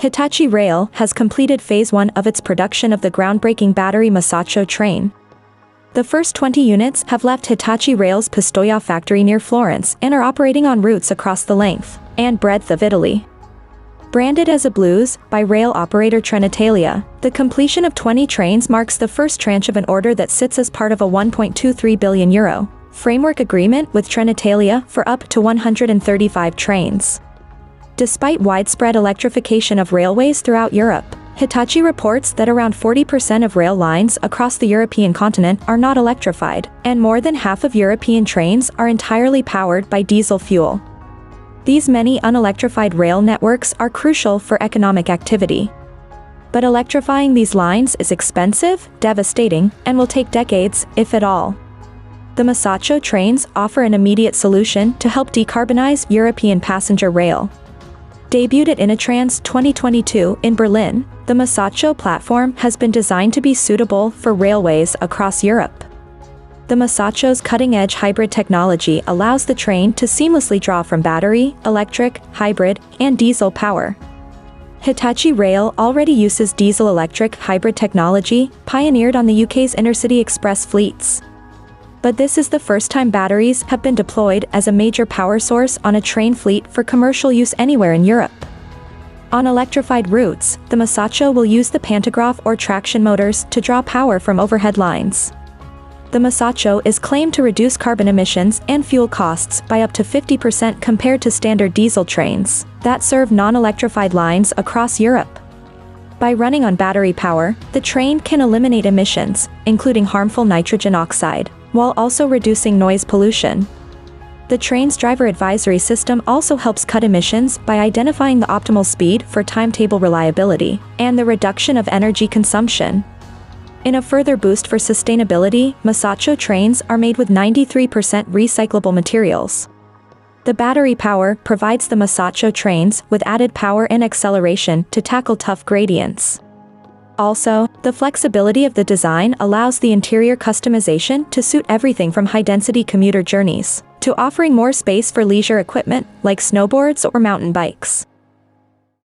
Hitachi Rail has completed Phase 1 of its production of the groundbreaking battery Masaccio train. The first 20 units have left Hitachi Rail's Pistoia factory near Florence and are operating on routes across the length and breadth of Italy. Branded as a Blues by rail operator Trenitalia, the completion of 20 trains marks the first tranche of an order that sits as part of a €1.23 billion framework agreement with Trenitalia for up to 135 trains. Despite widespread electrification of railways throughout Europe, Hitachi reports that around 40% of rail lines across the European continent are not electrified, and more than half of European trains are entirely powered by diesel fuel. These many unelectrified rail networks are crucial for economic activity. But electrifying these lines is expensive, devastating, and will take decades, if at all. The Masaccio trains offer an immediate solution to help decarbonize European passenger rail. Debuted at Inatrans 2022 in Berlin, the Masaccio platform has been designed to be suitable for railways across Europe. The Masaccio's cutting-edge hybrid technology allows the train to seamlessly draw from battery, electric, hybrid, and diesel power. Hitachi Rail already uses diesel-electric hybrid technology, pioneered on the UK's intercity express fleets. But this is the first time batteries have been deployed as a major power source on a train fleet for commercial use anywhere in Europe. On electrified routes, the Masaccio will use the pantograph or traction motors to draw power from overhead lines. The Masaccio is claimed to reduce carbon emissions and fuel costs by up to 50% compared to standard diesel trains that serve non-electrified lines across Europe. By running on battery power, the train can eliminate emissions, including harmful nitrogen oxide, while also reducing noise pollution. The train's driver advisory system also helps cut emissions by identifying the optimal speed for timetable reliability and the reduction of energy consumption. In a further boost for sustainability, Masaccio trains are made with 93% recyclable materials. The battery power provides the Masaccio trains with added power and acceleration to tackle tough gradients. Also, the flexibility of the design allows the interior customization to suit everything from high-density commuter journeys to offering more space for leisure equipment like snowboards or mountain bikes.